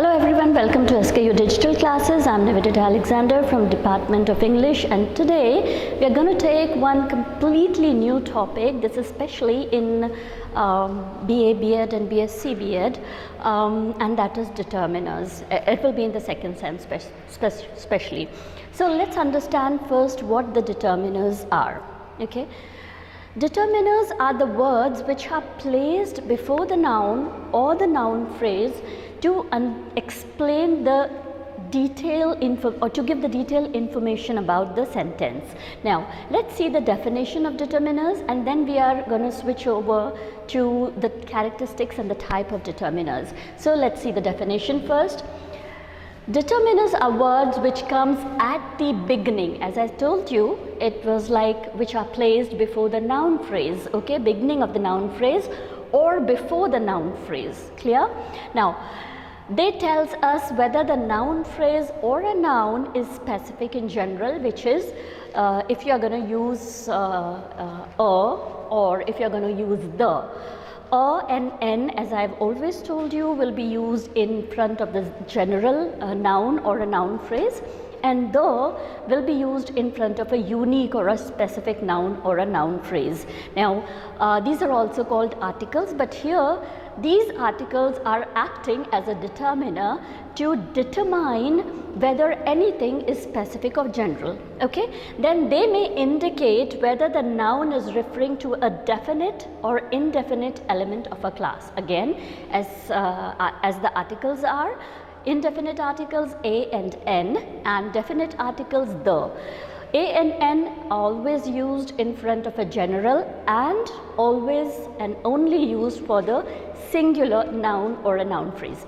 Hello everyone, welcome to SKU Digital Classes. I'm Nivedita Alexzander from Department of English, and today we are going to take one completely new topic. This is especially in BA, B.Ed and BSc B.Ed, and that is determiners. It will be in the second sem especially. So let's understand first what the determiners are. Okay. Determiners are the words which are placed before the noun or the noun phrase to explain the detail or to give the detailed information about the sentence. Now let's see the definition of determiners, and then we are going to switch over to the characteristics and the type of determiners. So let's see the definition first. Determiners are words which comes at the beginning. As I told you, it was like which are placed before the noun phrase, okay, beginning of the noun phrase or before the noun phrase. Clear? Now they tells us whether the noun phrase or a noun is specific in general, which is if you are going to use or if you are going to use the. And n, as I have always told you, will be used in front of the general noun or a noun phrase, and the will be used in front of a unique or a specific noun or a noun phrase. Now these are also called articles, but here these articles are acting as a determiner to determine whether anything is specific or general. Okay, then they may indicate whether the noun is referring to a definite or indefinite element of a class. Again, as the articles are, indefinite articles a and n, and definite articles the. A and n always used in front of a general and always and only used for the singular noun or a noun phrase.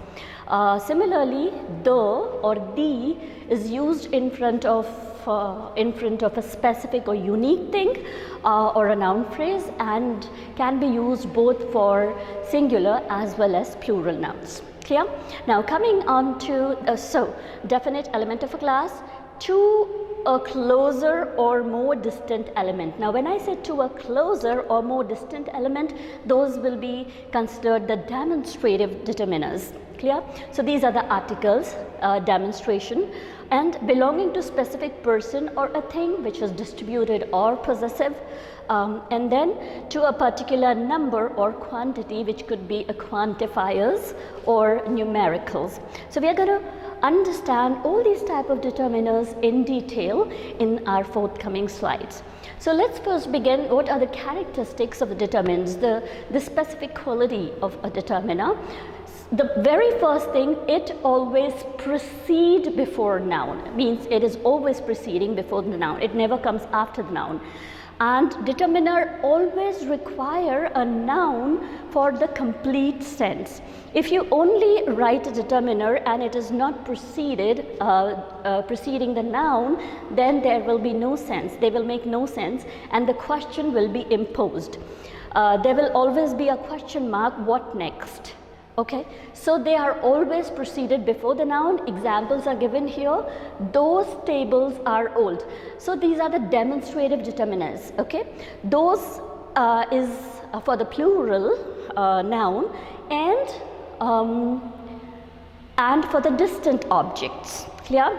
Similarly, the or the is used in front of a specific or unique thing or a noun phrase, and can be used both for singular as well as plural nouns. Clear? Now coming on to definite element of a class to a closer or more distant element. Now when I say to a closer or more distant element, those will be considered the demonstrative determiners. Clear? So these are the articles, demonstration, and belonging to specific person or a thing, which is distributed or possessive, and then to a particular number or quantity, which could be a quantifiers or numericals. So we are going to understand all these type of determiners in detail in our forthcoming slides. So let's first begin. What are the characteristics of the determinants, the specific quality of a determiner? The very first thing, it always precedes before noun, means it is always preceding before the noun. It never comes after the noun. And determiner always require a noun for the complete sense. If you only write a determiner and it is not preceding the noun, then there will be no sense. They will make no sense, and the question will be imposed. There will always be a question mark, what next? Okay, so they are always preceded before the noun. Examples are given here. Those tables are old. So these are the demonstrative determiners. Okay, those is for the plural noun, and for the distant objects. Clear?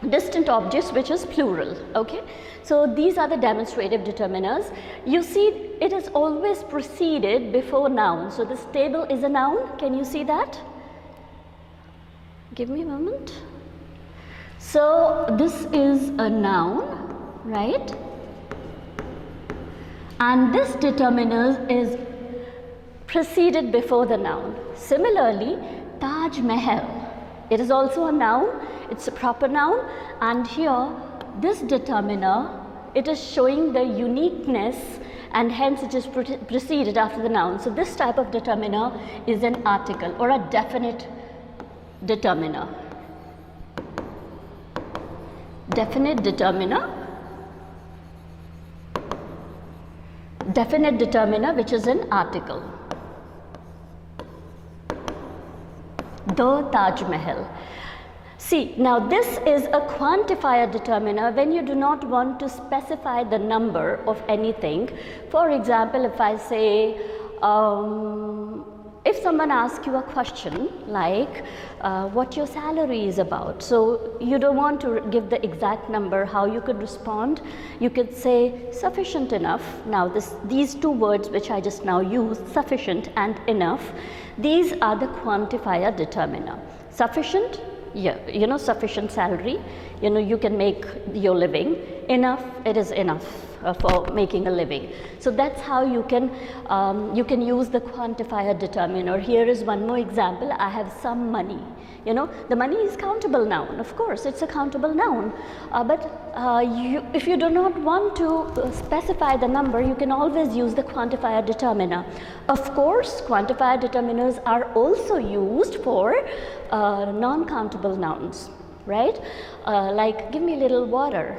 Distant objects, which is plural. Okay, so these are the demonstrative determiners. You see, it is always preceded before noun. So this table is a noun. Can you see that? Give me a moment. So this is a noun, right? And this determiner is preceded before the noun. Similarly, Taj Mahal, it is also a noun. It's a proper noun, and here this determiner, it is showing the uniqueness, and hence it is preceded after the noun. So this type of determiner is an article or a definite determiner. Definite determiner. Definite determiner, which is an article. The Taj Mahal. See, now this is a quantifier determiner when you do not want to specify the number of anything. For example, if I say if someone asks you a question like what your salary is about, so you don't want to give the exact number, how you could respond? You could say sufficient enough. Now these two words which I just now used, sufficient and enough, these are the quantifier determiner. Sufficient, yeah, you know, sufficient salary, you know, you can make your living. Enough, it is enough for making a living. So that's how you can use the quantifier determiner. Here is one more example. I have some money. You know, the money is countable noun. Of course, it's a countable noun. If you do not want to specify the number, you can always use the quantifier determiner. Of course, quantifier determiners are also used for non-countable nouns, right? Like, give me a little water.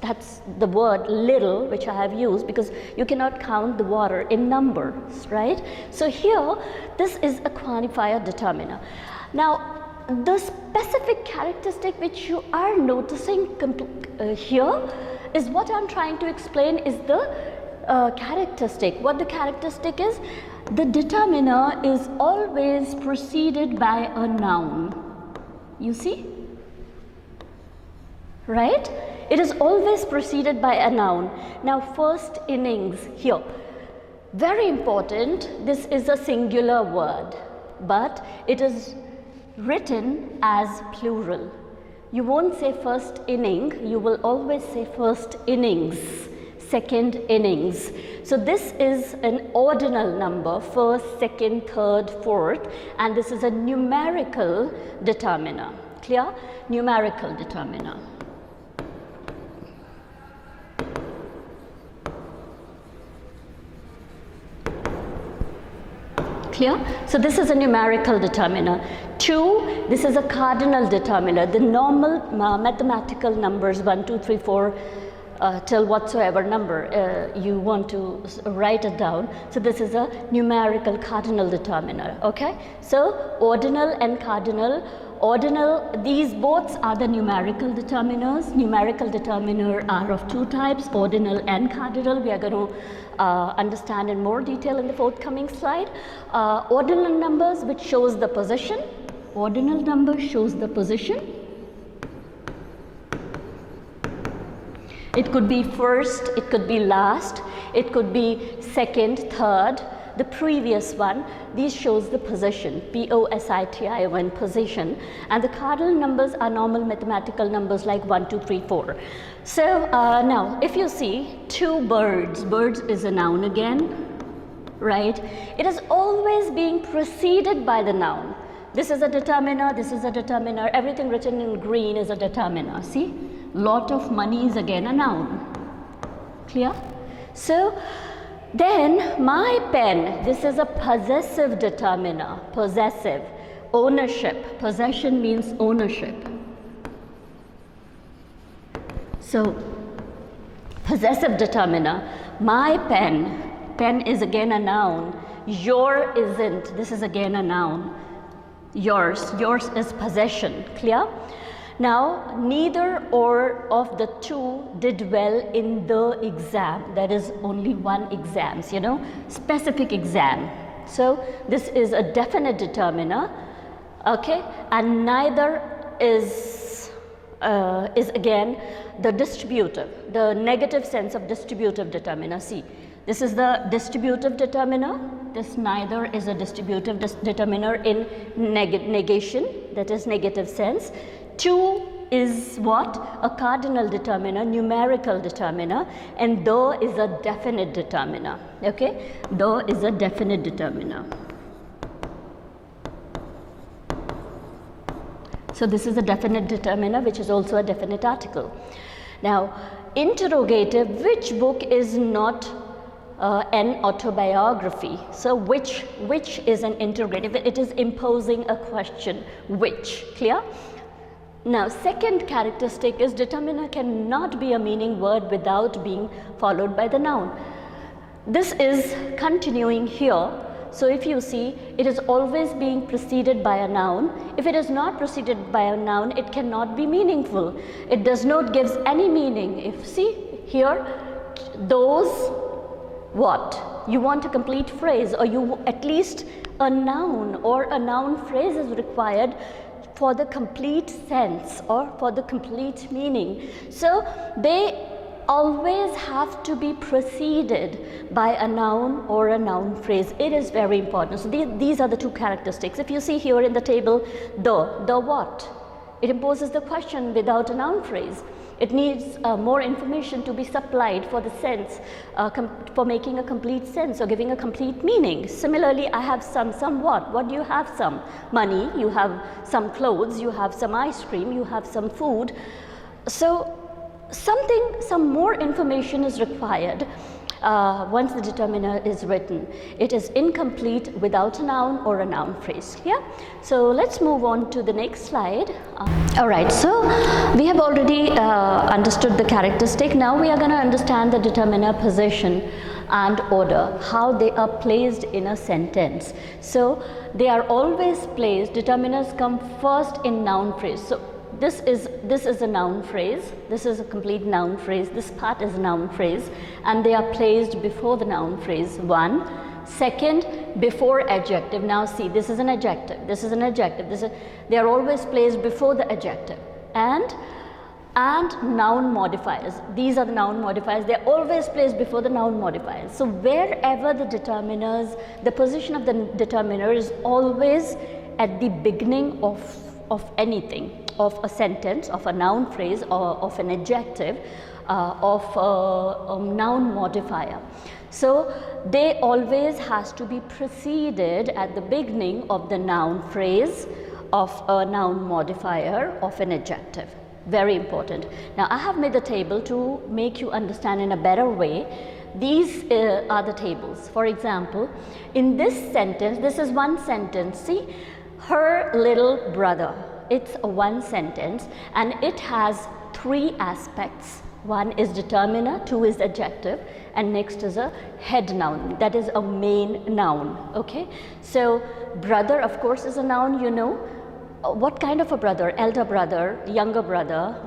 That's the word little which I have used, because you cannot count the water in numbers, right? So here, this is a quantifier determiner. Now, the specific characteristic which you are noticing here is what I'm trying to explain is the characteristic. What the characteristic is? The determiner is always preceded by a noun. You see? Right? It is always preceded by a noun. Now, first innings here. Very important, this is a singular word, but it is written as plural. You won't say first inning, you will always say first innings, second innings. So this is an ordinal number, first, second, third, fourth, and this is a numerical determiner. Clear? Numerical determiner. Clear? So this is a numerical determiner. 2, this is a cardinal determiner. The normal mathematical numbers 1, 2, 3, 4 till whatsoever number you want to write it down. So this is a numerical cardinal determiner. Okay? So ordinal and cardinal. Ordinal, these both are the numerical determiners. Numerical determiner are of two types, ordinal and cardinal. We are going to understand in more detail in the forthcoming slide. Ordinal numbers, which shows the position. Ordinal number shows the position. It could be first, it could be last, it could be second, third, the previous one. These shows the position, P-O-S-I-T-I-O-N, position. And the cardinal numbers are normal mathematical numbers like 1, 2, 3, 4. So now, if you see two birds, birds is a noun again, right? It is always being preceded by the noun. This is a determiner, this is a determiner, everything written in green is a determiner, see? Lot of money is again a noun. Clear? So, then my pen, this is a possessive determiner, possessive, ownership. Possession means ownership. So, possessive determiner, my pen, pen is again a noun, your isn't, this is again a noun, yours is possession, clear? Now, neither or of the two did well in the exam. There is only one exam, you know, specific exam. So, this is a definite determiner, okay, and neither is again the distributive, the negative sense of distributive determiner. See, this is the distributive determiner. This neither is a distributive determiner in negation, that is negative sense. 2 is what? A cardinal determiner, numerical determiner, and the is a definite determiner. Okay? The is a definite determiner. So this is a definite determiner, which is also a definite article. Now, interrogative, which book is not an autobiography? So which is an interrogative? It is imposing a question. Which? Clear? Now, second characteristic is determiner cannot be a meaning word without being followed by the noun. This is continuing here. So if you see, it is always being preceded by a noun. If it is not preceded by a noun, it cannot be meaningful. It does not give any meaning. If see here, those what? You want a complete phrase, or you at least a noun or a noun phrase is required for the complete sense or for the complete meaning. So they always have to be preceded by a noun or a noun phrase. It is very important. So these are the two characteristics. If you see here in the table, the what, it imposes the question without a noun phrase. It needs more information to be supplied for the sense, for making a complete sense or giving a complete meaning. Similarly, I have some what? What do you have? Some money, you have some clothes, you have some ice cream, you have some food. So some more information is required once the determiner is written. It is incomplete without a noun or a noun phrase. Yeah. So let's move on to the next slide. All right. So we have already understood the characteristic. Now we are going to understand the determiner position and order, how they are placed in a sentence. So they are always placed. Determiners come first in noun phrase. So this is a noun phrase, this is a complete noun phrase, this part is a noun phrase, and they are placed before the noun phrase, one. Second, before adjective. Now see, this is an adjective, this is an adjective, they are always placed before the adjective. And noun modifiers, these are the noun modifiers, they are always placed before the noun modifiers. So wherever the determiners, the position of the determiner is always at the beginning of anything, of a sentence, of a noun phrase, or of an adjective, of a noun modifier. So they always has to be preceded at the beginning of the noun phrase, of a noun modifier, of an adjective. Very important. Now I have made a table to make you understand in a better way. These are the tables. For example, in this sentence, this is one sentence, see, her little brother. It's a one sentence and it has three aspects. One is determiner, two is adjective, and next is a head noun, that is a main noun. Okay, so brother of course is a noun, you know. What kind of a brother? Elder brother, younger brother,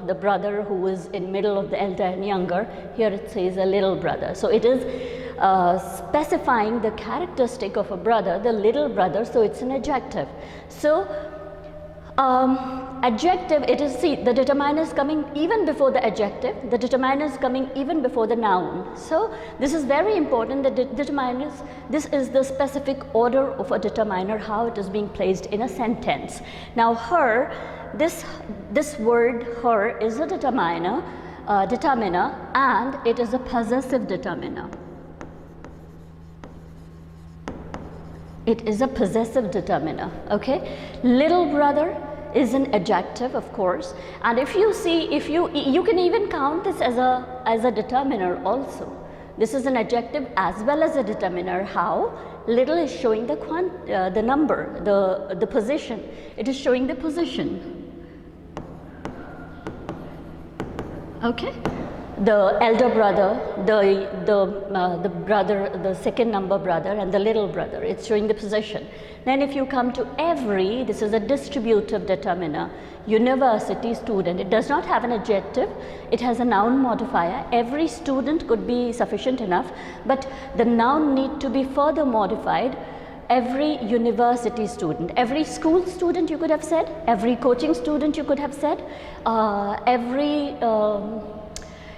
the brother who is in middle of the elder and younger. Here it says a little brother. So it is specifying the characteristic of a brother, the little brother, so it's an adjective. So adjective, it is, see, the determiner is coming even before the adjective, the determiner is coming even before the noun. So this is very important, the determiners, this is the specific order of a determiner, how it is being placed in a sentence. Now her, this word her is a determiner, and it is a possessive determiner. It is a possessive determiner. Okay, little brother is an adjective, of course, and if you see, if you can even count this as a determiner also. This is an adjective as well as a determiner. How? Little is showing the number, the position. It is showing the position. Okay. The elder brother, the brother, the second number brother, and the little brother, it's showing the position. Then if you come to every, this is a distributive determiner, university student, it does not have an adjective, it has a noun modifier. Every student could be sufficient enough, but the noun need to be further modified. Every university student, every school student you could have said, every coaching student you could have said,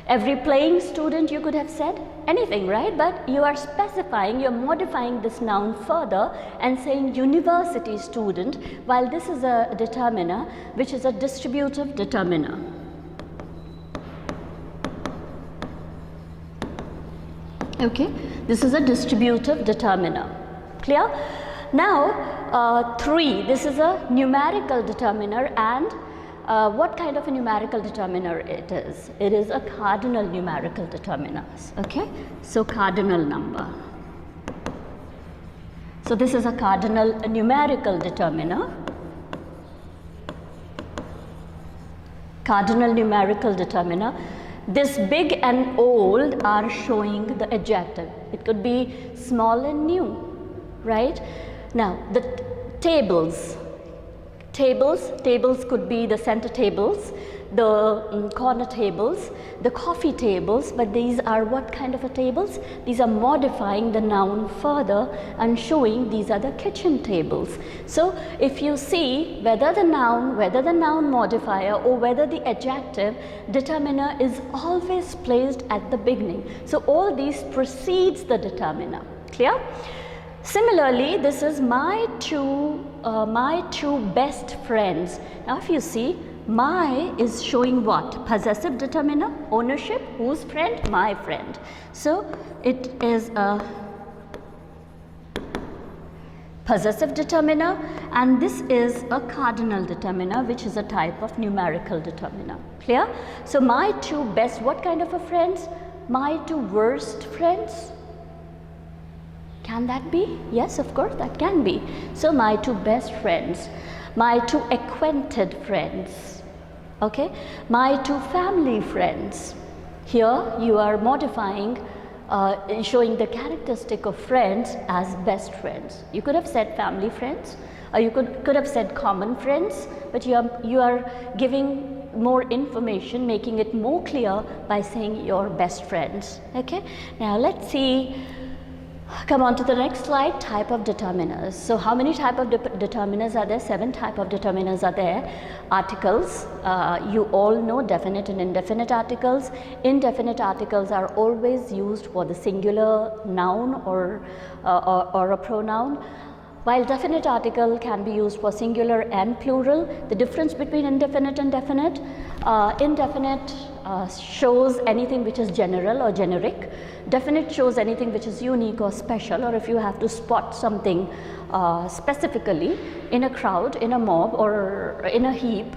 every playing student you could have said, anything, right? But you are specifying, you are modifying this noun further and saying university student, while this is a determiner which is a distributive determiner. Okay, this is a distributive determiner. Clear? Now, 3, this is a numerical determiner, and what kind of a numerical determiner it is? It is a cardinal numerical determiner. Okay, so cardinal number. So this is a cardinal numerical determiner. Cardinal numerical determiner. This big and old are showing the adjective. It could be small and new, right? Now the tables could be the center tables. the corner tables, the coffee tables, but these are what kind of a tables? These are modifying the noun further and showing these are the kitchen tables. So if you see whether the noun modifier or whether the adjective determiner is always placed at the beginning. So all these precedes the determiner. Clear? Similarly, this is my two best friends. Now if you see, my is showing what? Possessive determiner, ownership, whose friend? My friend. So it is a possessive determiner, and this is a cardinal determiner, which is a type of numerical determiner. Clear? So my two best, what kind of a friends? My two worst friends. Can that be? Yes, of course, that can be. So my two best friends, my two acquainted friends, okay, my two family friends. Here you are modifying, showing the characteristic of friends as best friends. You could have said family friends, or you could have said common friends, but you are giving more information, making it more clear by saying your best friends. Okay, now let's see. Come on to the next slide, type of determiners. So how many type of determiners are there? 7 type of determiners are there. Articles, you all know definite and indefinite articles. Indefinite articles are always used for the singular noun or a pronoun, while definite article can be used for singular and plural. The difference between indefinite and definite, indefinite shows anything which is general or generic. Definite shows anything which is unique or special, or if you have to spot something specifically in a crowd, in a mob, or in a heap,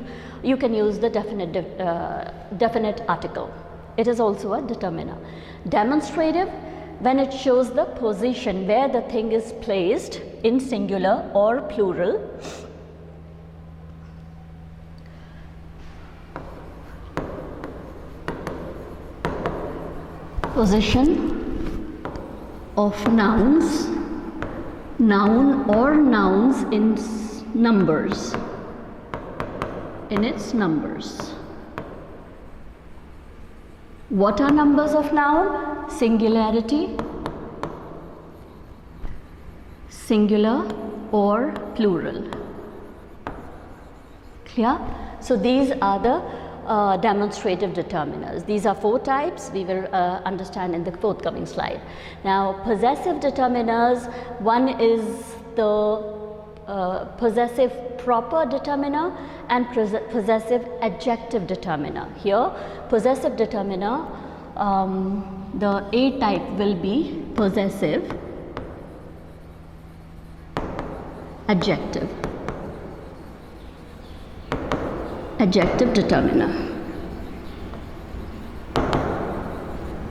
you can use the definite article. It is also a determiner. Demonstrative, when it shows the position where the thing is placed in singular or plural. Position of nouns, noun or nouns in numbers, in its numbers. What are numbers of noun? Singularity, singular or plural. Clear? So these are the demonstrative determiners. These are 4 types we will understand in the forthcoming slide. Now possessive determiners, one is the possessive proper determiner and possessive adjective determiner. Here possessive determiner, the A type will be possessive adjective determiner.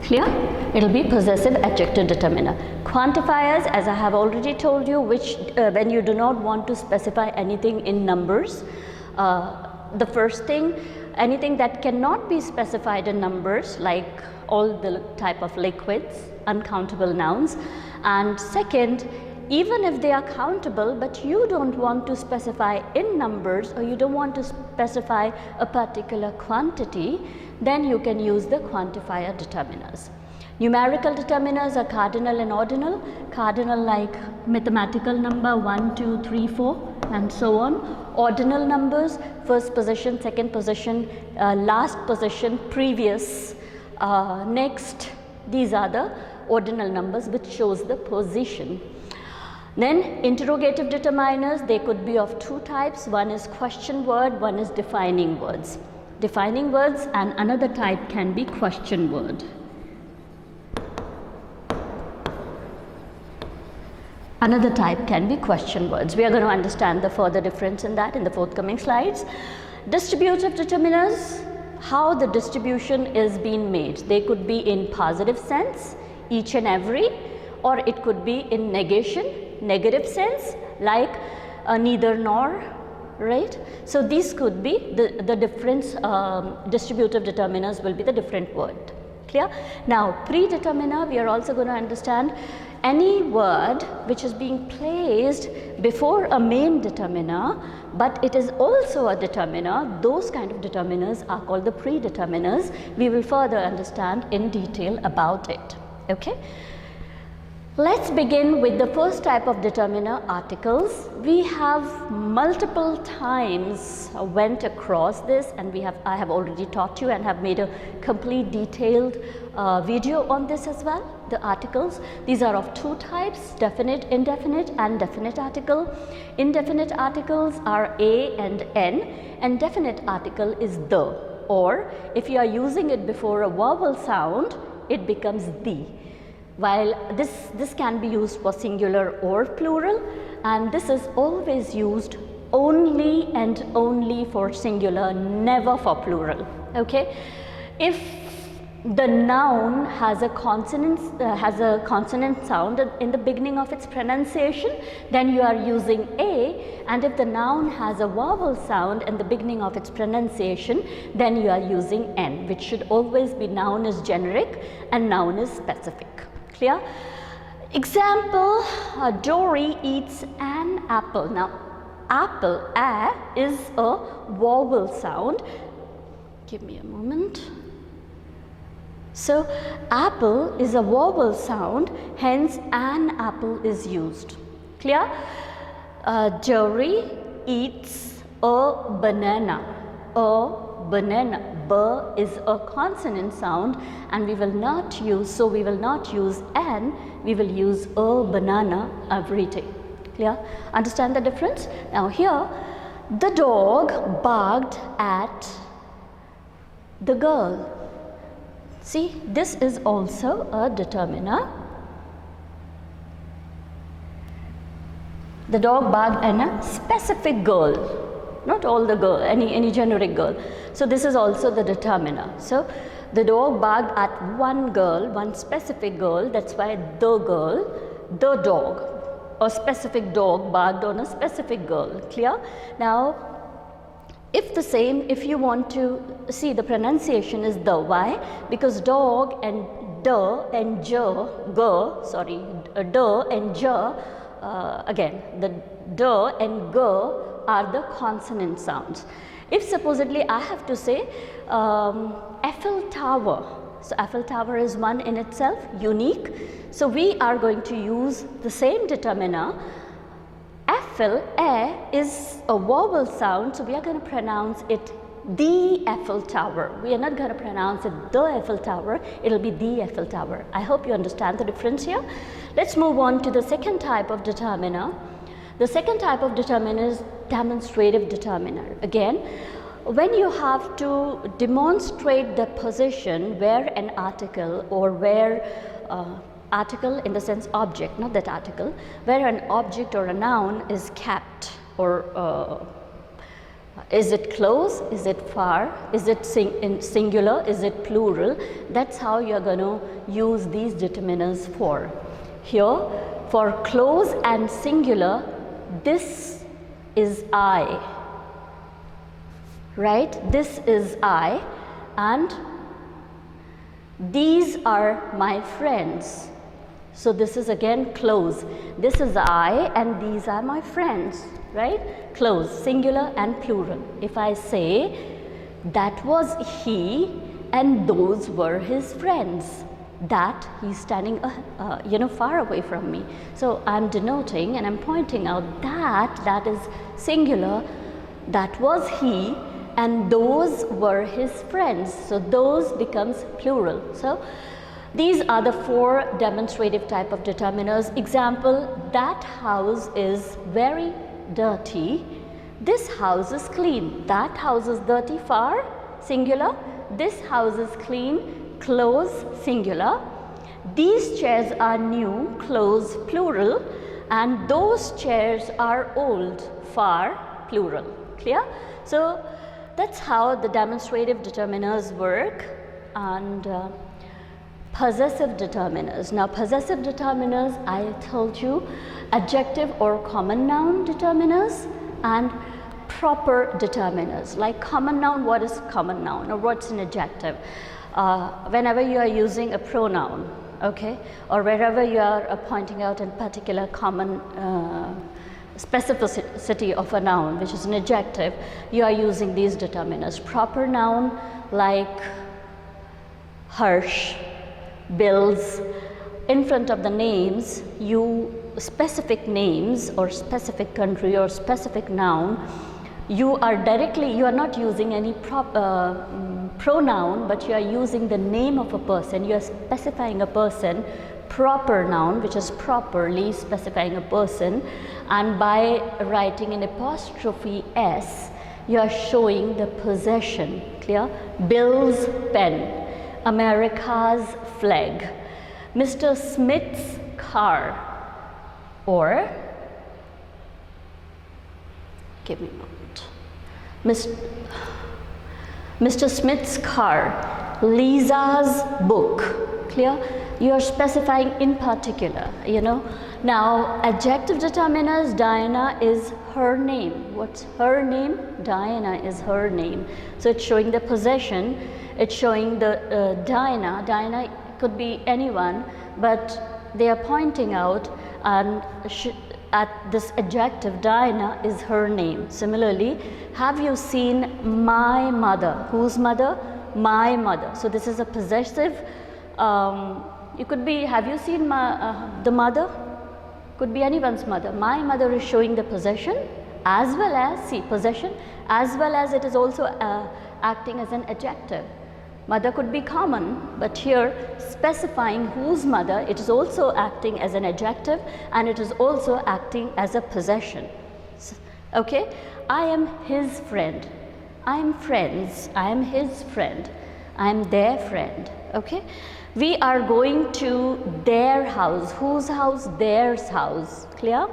Clear? It will be possessive adjective determiner. Quantifiers, as I have already told you, which when you do not want to specify anything in numbers, the first thing, anything that cannot be specified in numbers, like all the type of liquids, uncountable nouns, and second, even if they are countable but you don't want to specify in numbers, or you don't want to specify a particular quantity, then you can use the quantifier determiners. Numerical determiners are cardinal and ordinal. Cardinal like mathematical number 1, 2, 3, 4 and so on. Ordinal numbers, first position, second position, last position, previous, next. These are the ordinal numbers which shows the position. Then interrogative determiners, they could be of 2 types. One is question word, one is defining words. Defining words, and another type can be question word. Another type can be question words. We are going to understand the further difference in that in the forthcoming slides. Distributive determiners, how the distribution is being made. They could be in positive sense, each and every, or it could be in negation, negative sense, like neither nor, right? So these could be the difference. Distributive determiners will be the different word. Clear? Now predeterminer, we are also going to understand. any word which is being placed before a main determiner, but it is also a determiner, those kind of determiners are called the predeterminers. We will further understand in detail about it. Okay? Let's begin with the first type of determiner, articles. We have multiple times went across this, and I have already taught you and have made a complete detailed video on this as well. The articles, these are of two types, definite, indefinite and definite article. Indefinite articles are a and n, and definite article is the, or if you are using it before a vowel sound, it becomes the. While this can be used for singular or plural, and this is always used only and only for singular, never for plural. Okay? If the noun has a consonant sound in the beginning of its pronunciation, then you are using a, and if the noun has a vowel sound in the beginning of its pronunciation, then you are using n, which should always be noun is generic and noun is specific. Clear? Example, Dory eats an apple. Now, apple, a, is a vowel sound. Give me a moment. So, apple is a vowel sound, hence an apple is used. Clear? Dory eats a banana. A banana. B is a consonant sound, and we will not use an, we will use a banana every day. Clear? Understand the difference? Now here, the dog barked at the girl. See, this is also a determiner. The dog barked at a specific girl. Not all the girl, any generic girl. So this is also the determiner. So the dog barked at one girl, one specific girl, that's why the girl, the dog, a specific dog barked on a specific girl. Clear? Now, if you want to see, the pronunciation is the. Why? Because dog and the and again, the the and g are the consonant sounds. If supposedly I have to say Eiffel Tower, so Eiffel Tower is one in itself, unique. So we are going to use the same determiner. Eiffel, is a vowel sound, so we are going to pronounce it the Eiffel Tower. We are not going to pronounce it the Eiffel Tower, it will be the Eiffel Tower. I hope you understand the difference here. Let's move on to the second type of determiner. The second type of determiner is demonstrative determiner. Again, when you have to demonstrate the position where an article, or where article in the sense object, not that article, where an object or a noun is kept, or is it close, is it far, is it singular, is it plural, that's how you are going to use these determiners for. Here, for close and singular, this is I, right? This is I, and these are my friends. So this is again close. This is I and these are my friends, right? Close, singular and plural. If I say that was he and those were his friends, that he's standing far away from me. So I'm denoting and I'm pointing out that is singular, that was he and those were his friends. So those becomes plural. So these are the four demonstrative type of determiners. Example, that house is very dirty. This house is clean. That house is dirty, far, singular. This house is clean, close, singular. These chairs are new, close, plural. And those chairs are old, far, plural. Clear? So that's how the demonstrative determiners work. And possessive determiners. Now possessive determiners, I told you, adjective or common noun determiners and proper determiners. Like common noun, what is common noun or what's an adjective? Whenever you are using a pronoun, okay, or wherever you are pointing out a particular common specificity of a noun, which is an adjective, you are using these determiners. Proper noun like Harsh, Bills, in front of the names, you specific names or specific country or specific noun, you are not using any pronoun, but you are using the name of a person. You are specifying a person, proper noun, which is properly specifying a person, and by writing an apostrophe S, you are showing the possession. Clear? Bill's pen, America's flag, Mr. Smith's car, or give me a moment. Mr. Smith's car, Lisa's book. Clear? You are specifying in particular, you know. Now, adjective determiners, Diana is her name. What's her name? Diana is her name. So it's showing the possession. It's showing the Diana. Diana could be anyone, but they are pointing out and at this adjective, Diana is her name. Similarly, have you seen my mother? Whose mother? My mother. So this is a possessive. You could be, have you seen the mother? Could be anyone's mother. My mother is showing the possession as well as, see, possession, as well as it is also acting as an adjective. Mother could be common, but here specifying whose mother, it is also acting as an adjective and it is also acting as a possession. Okay, I am his friend. I am friends. I am his friend. I am their friend. Okay, we are going to their house. Whose house? Theirs house. Clear?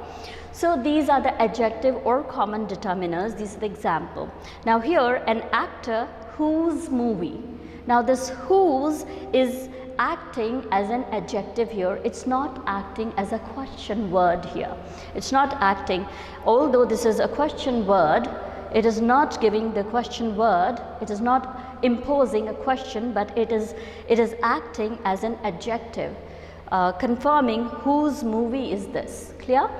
So these are the adjective or common determiners. This is the example. Now here, an actor whose movie. Now this whose is acting as an adjective here. It's not acting as a question word here. It's not acting, although this is a question word, it is not giving the question word, it is not imposing a question, but it is acting as an adjective, confirming whose movie is this. Clear?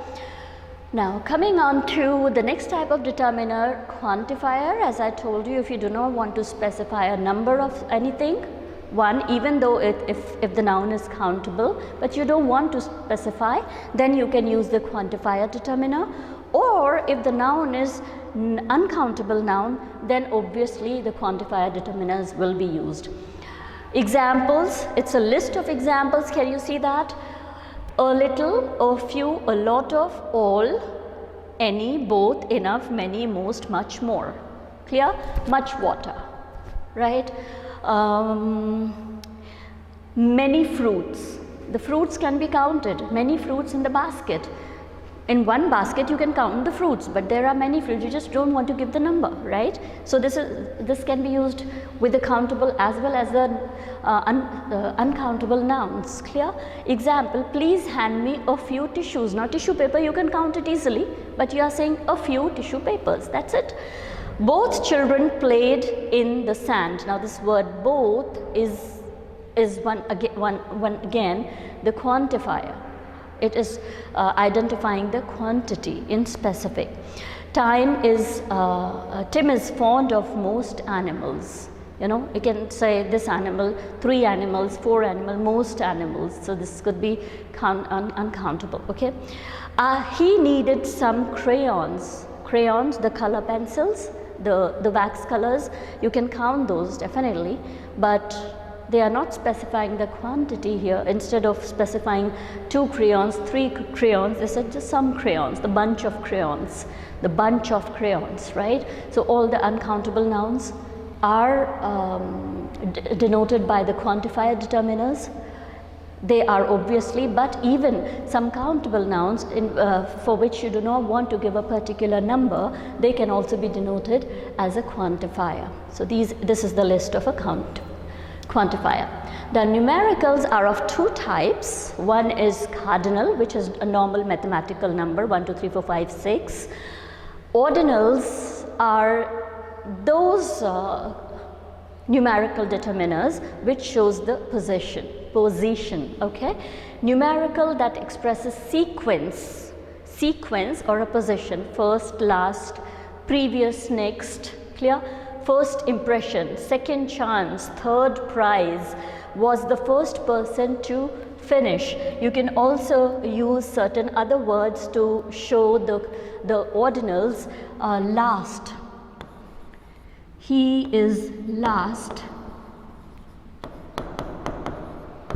Now coming on to the next type of determiner, quantifier. As I told you, if you do not want to specify a number of anything, one, even though if the noun is countable, but you don't want to specify, then you can use the quantifier determiner. Or if the noun is uncountable noun, then obviously the quantifier determiners will be used. Examples, it's a list of examples. Can you see that? A little, a few, a lot of, all, any, both, enough, many, most, much more. Clear? Much water, right? Many fruits. The fruits can be counted. Many fruits in the basket. In one basket you can count the fruits, but there are many fruits. You just don't want to give the number, right? So this can be used with the countable as well as the uncountable nouns. Clear? Example, please hand me a few tissues. Now tissue paper you can count it easily, but you are saying a few tissue papers. That's it. Both children played in the sand. Now this word both is one again the quantifier. It is identifying the quantity in specific. Tim is fond of most animals. You know, you can say this animal, 3 animals, 4 animals, most animals. So this could be uncountable. Okay. He needed some crayons. Crayons, the color pencils, the wax colors. You can count those definitely, but they are not specifying the quantity here. Instead of specifying 2 crayons, 3 crayons, they said just some crayons, the bunch of crayons, right? So all the uncountable nouns are denoted by the quantifier determiners. They are obviously, but even some countable nouns for which you do not want to give a particular number, they can also be denoted as a quantifier. So this is the list of a quantifier. The numericals are of 2 types. One is cardinal, which is a normal mathematical number, 1, 2, 3, 4, 5, 6. Ordinals are those numerical determiners which shows the possession position, okay? Numerical that expresses sequence or a position, first, last, previous, next, clear? First impression, second chance, third prize, was the first person to finish. You can also use certain other words to show the ordinals. Last, he is last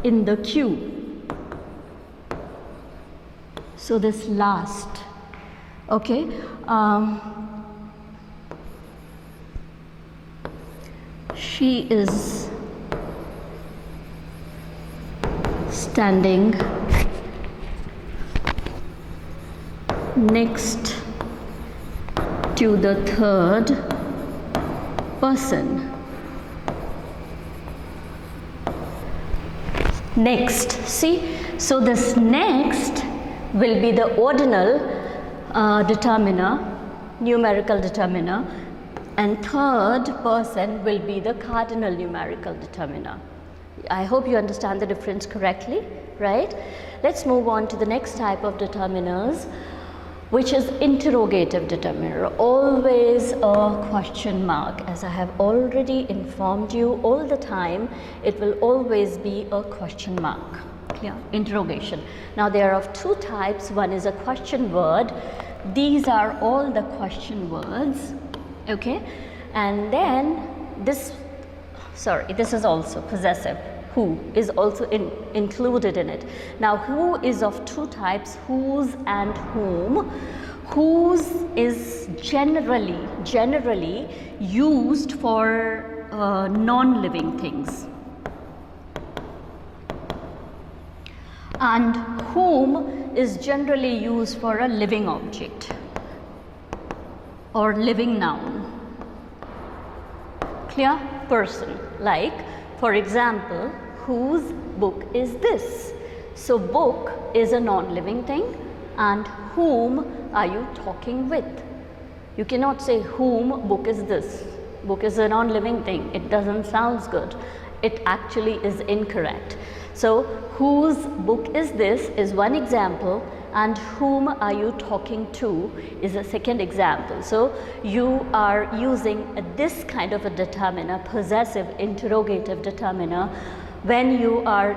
in the queue. So this last, okay? She is standing next to the third person. Next, see, so this next will be the ordinal determiner, numerical determiner, and third person will be the cardinal numerical determiner. I hope you understand the difference correctly, right? Let's move on to the next type of determiners, which is interrogative determiner, always a question mark. As I have already informed you all the time, it will always be a question mark. Clear? Interrogation. Now there are of two types. One is a question word. These are all the question words, okay? And then this is also possessive. Who is also included in it. Now who is of two types, whose and whom. Whose is generally used for non-living things, and whom is generally used for a living object or living noun. Clear? Person, like for example, whose book is this? So book is a non-living thing, and whom are you talking with? You cannot say whom book is this. Book is a non-living thing. It doesn't sound good. It actually is incorrect. So whose book is this is one example, and whom are you talking to is a second example. So you are using this kind of a determiner, possessive interrogative determiner, when you are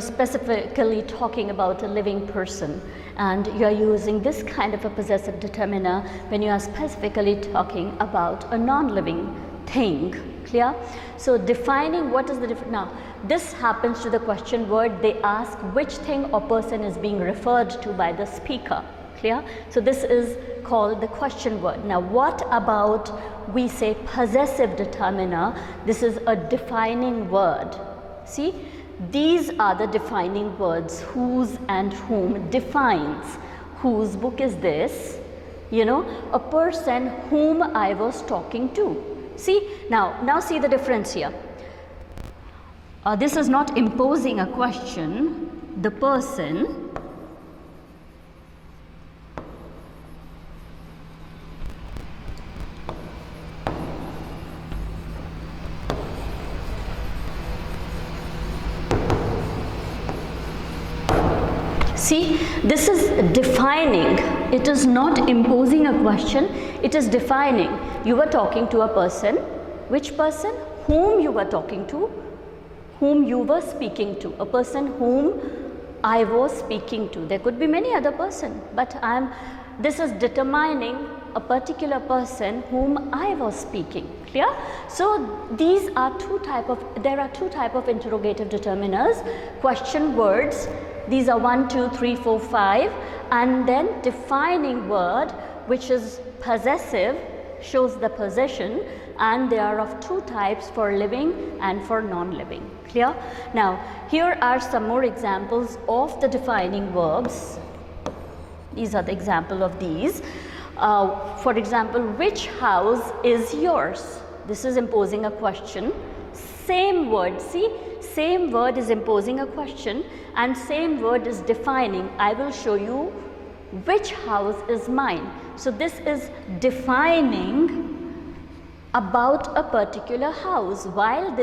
specifically talking about a living person, and you are using this kind of a possessive determiner when you are specifically talking about a non-living thing. Clear? So defining what is the difference. Now this happens to the question word. They ask which thing or person is being referred to by the speaker. Clear? So this is called the question word. Now what about, we say, possessive determiner? This is a defining word. See, these are the defining words. Whose and whom defines. Whose book is this? You know, a person whom I was talking to. See, now see the difference here. This is not imposing a question. The person see, this is defining. It is not imposing a question. It is defining. You were talking to a person. Which person? Whom you were talking to, whom you were speaking to. A person whom I was speaking to. There could be many other person, but this is determining a particular person whom I was speaking. Clear? So these are there are two type of interrogative determiners. Question words. These are 1, 2, 3, 4, 5, and then defining word, which is possessive, shows the possession, and they are of two types, for living and for non-living. Clear? Now here are some more examples of the defining verbs. These are the example of these. For example, which house is yours? This is imposing a question. Same word, see, same word is imposing a question, and same word is defining. I will show you which house is mine. So this is defining about a particular house, while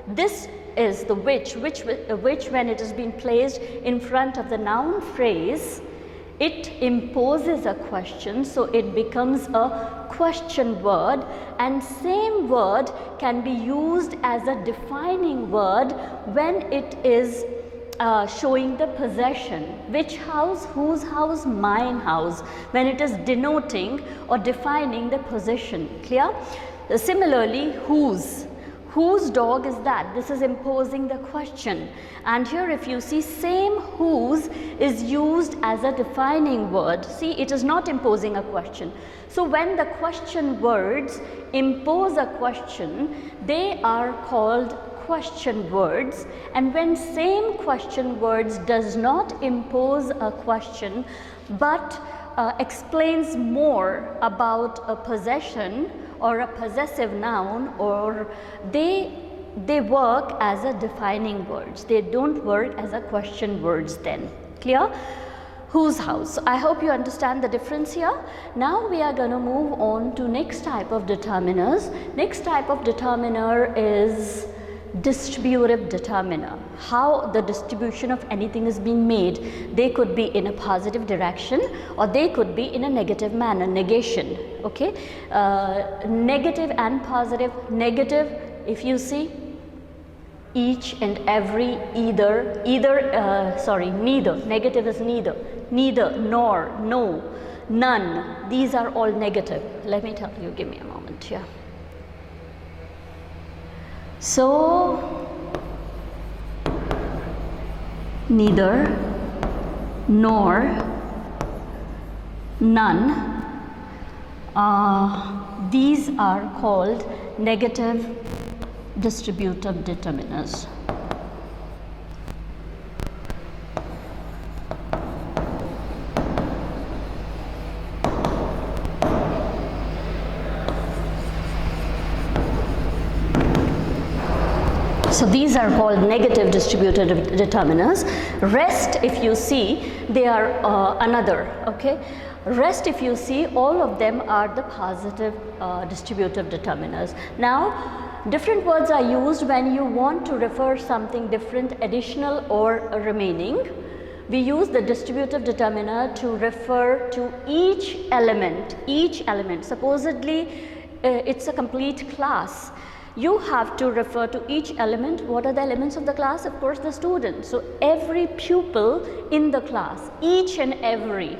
This is the which when it has been placed in front of the noun phrase, it imposes a question, so it becomes a question word, and same word can be used as a defining word when it is showing the possession. Which house, whose house, mine house, when it is denoting or defining the possession. Clear? Similarly, whose dog is that? This is imposing the question. And here if you see, same whose is used as a defining word. See, it is not imposing a question. So when the question words impose a question, they are called question words, and when same question words does not impose a question but explains more about a possession or a possessive noun, or they work as a defining words. They don't work as a question words then. Clear? Whose house? I hope you understand the difference here. Now we are going to move on to next type of determiners. Next type of determiner is distributive determiner. How the distribution of anything is being made. They could be in a positive direction or they could be in a negative manner, negation. Okay, negative and positive. Negative, if you see, each and every, neither. Negative is neither, nor, no, none. These are all negative. Let me tell you, give me a moment here. So, neither, nor, none, these are called negative distributive determiners. So these are called negative distributive determiners. Rest, if you see, they are another, okay. Rest, if you see, all of them are the positive distributive determiners. Now, different words are used when you want to refer something different, additional or remaining. We use the distributive determiner to refer to each element. Supposedly, it's a complete class. You have to refer to each element. What are the elements of the class? Of course, the student. So every pupil in the class, each and every,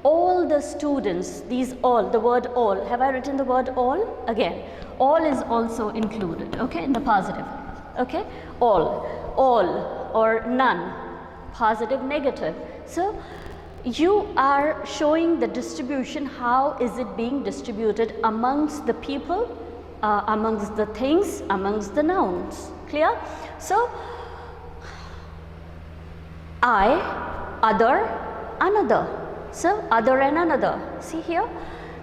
all the students, these all, the word all. Have I written the word all? Again, all is also included, okay, in the positive, okay? All or none, positive, negative. So you are showing the distribution, how is it being distributed amongst the people, amongst the things, amongst the nouns. Clear? So, I, other, another. So, other and another. See here?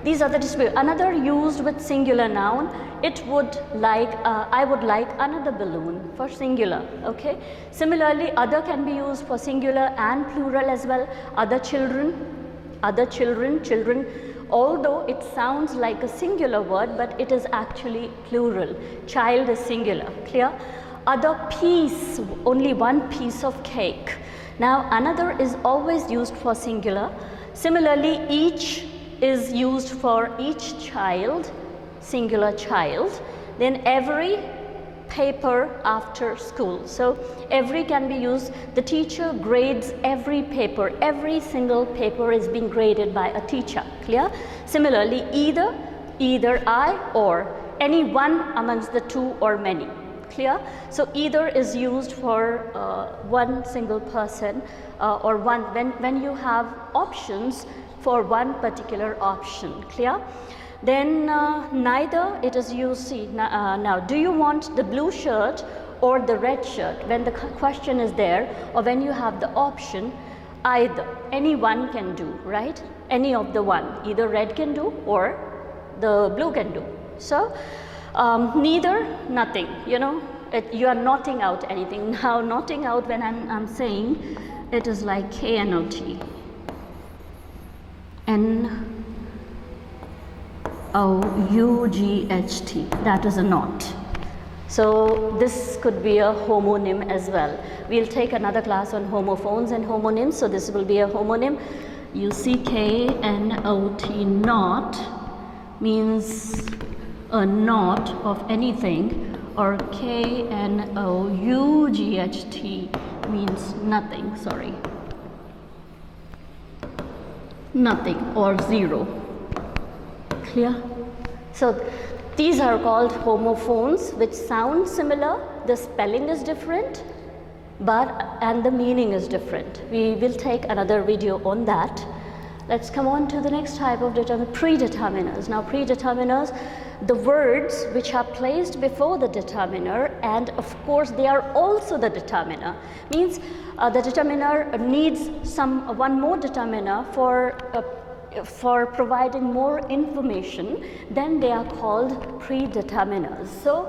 These are the distribution. Another used with singular noun. It would like, I would like another balloon for singular. Okay. Similarly, other can be used for singular and plural as well. Other children, children. Although it sounds like a singular word, but it is actually plural. Child is singular. Clear? Other piece, only one piece of cake. Now, another is always used for singular. Similarly, each is used for each child, singular child. Then every, paper after school. So every can be used. The teacher grades every paper. Every single paper is being graded by a teacher. Clear? Similarly, either I or any one amongst the two or many. Clear? So either is used for one single person or one when you have options for one particular option. Clear? Then neither, it is used, see, now do you want the blue shirt or the red shirt? When the question is there, or when you have the option, either, any one can do, right? Any of the one, either red can do or the blue can do. So neither, nothing, you know, you are knotting out anything. Now knotting out, when I'm saying, it is like K-N-O-T. N-O-U-G-H-T, that is a knot. So this could be a homonym as well. We'll take another class on homophones and homonyms. So this will be a homonym. UCKNOT, not, means a knot of anything, or KNOUGHT means nothing, sorry. Nothing or zero. Clear? So these are called homophones, which sound similar. The spelling is different, and the meaning is different. We will take another video on that. Let's come on to the next type of predeterminers. Now predeterminers, the words which are placed before the determiner, and of course they are also the determiner, means the determiner needs one more determiner for providing more information, then they are called predeterminers. So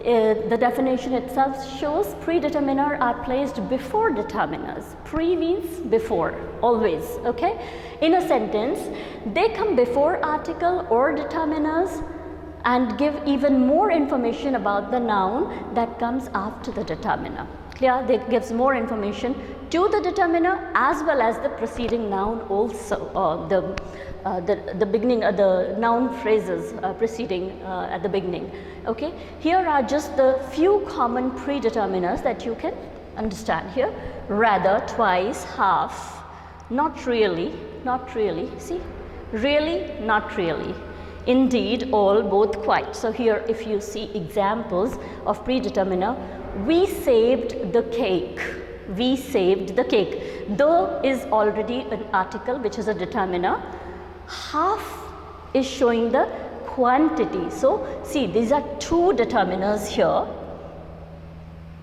the definition itself shows predeterminer are placed before determiners. Pre means before, always, okay? In a sentence, they come before article or determiners and give even more information about the noun that comes after the determiner. Clear? They gives more information to the determiner as well as the preceding noun also, the beginning, the noun phrases preceding at the beginning. Okay, here are just the few common predeterminers that you can understand here. Rather, twice, half, not really, see, really, not really, indeed, all, both, quite. So here if you see examples of predeterminer, we saved the cake. We saved the cake. The is already an article which is a determiner. Half is showing the quantity. So see, these are two determiners here,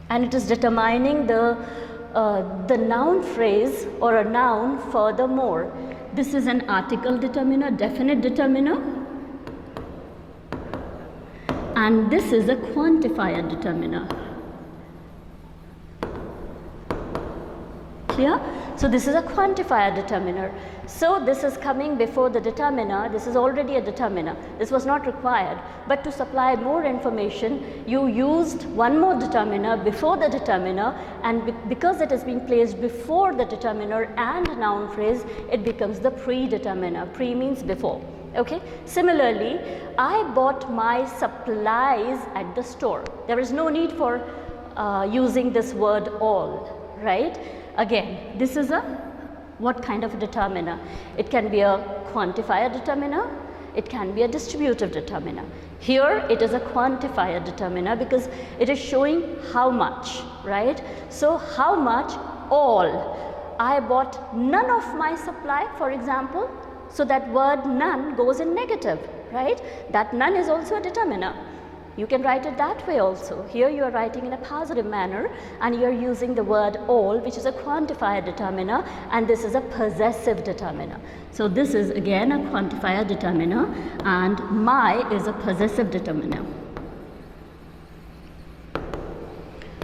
and it is determining the noun phrase or a noun furthermore. This is an article determiner, definite determiner, and this is a quantifier determiner. Clear? So this is a quantifier determiner. So this is coming before the determiner. This is already a determiner. This was not required, but to supply more information, you used one more determiner before the determiner, and because it is being placed before the determiner and noun phrase, it becomes the predeterminer. Pre means before. Okay. Similarly, I bought my supplies at the store. There is no need for using this word all, right? Again, this is a what kind of a determiner? It can be a quantifier determiner, it can be a distributive determiner. Here it is a quantifier determiner because it is showing how much, right? So how much? All. I bought none of my supply, for example. So that word none goes in negative, right? That none is also a determiner. You can write it that way also. Here you are writing in a positive manner and you are using the word all, which is a quantifier determiner, and this is a possessive determiner. So this is again a quantifier determiner and my is a possessive determiner.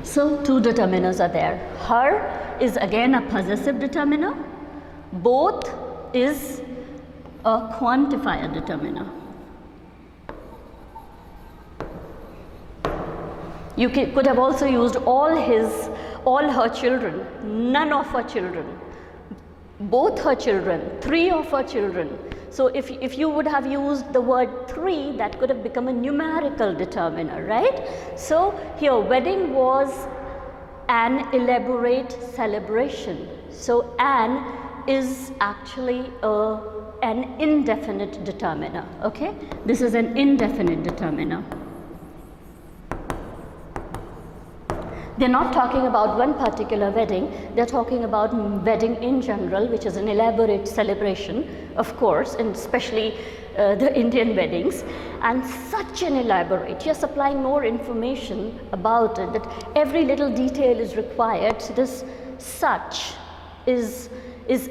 So two determiners are there. Her is again a possessive determiner. Both is a quantifier determiner. You could have also used all her children, none of her children, both her children, three of her children. So if you would have used the word three, that could have become a numerical determiner, right? So here wedding was an elaborate celebration. So an is actually an indefinite determiner, okay? This is an indefinite determiner. They're not talking about one particular wedding, they're talking about wedding in general, which is an elaborate celebration, of course, and especially the Indian weddings. And such an elaborate, you're supplying more information about it, that every little detail is required. So this such is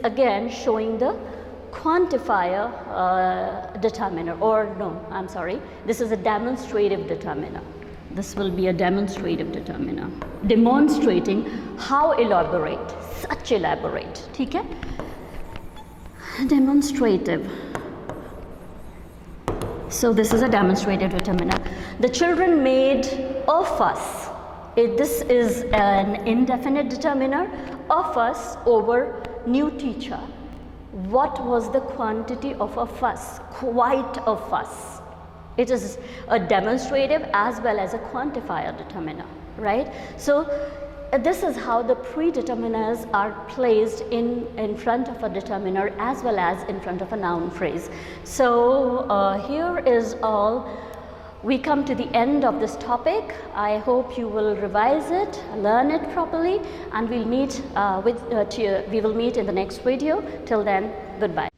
again showing the quantifier determiner, or no, I'm sorry, this is a demonstrative determiner. This will be a demonstrative determiner, demonstrating how elaborate, such elaborate, ठीक है? Demonstrative. So this is a demonstrative determiner. The children made a fuss. This is an indefinite determiner. A fuss over new teacher. What was the quantity of a fuss? Quite a fuss. It is a demonstrative as well as a quantifier determiner, right? So this is how the predeterminers are placed in front of a determiner as well as in front of a noun phrase. So here is all. We come to the end of this topic. I hope you will revise it, learn it properly, and we will meet in the next video. Till then, goodbye.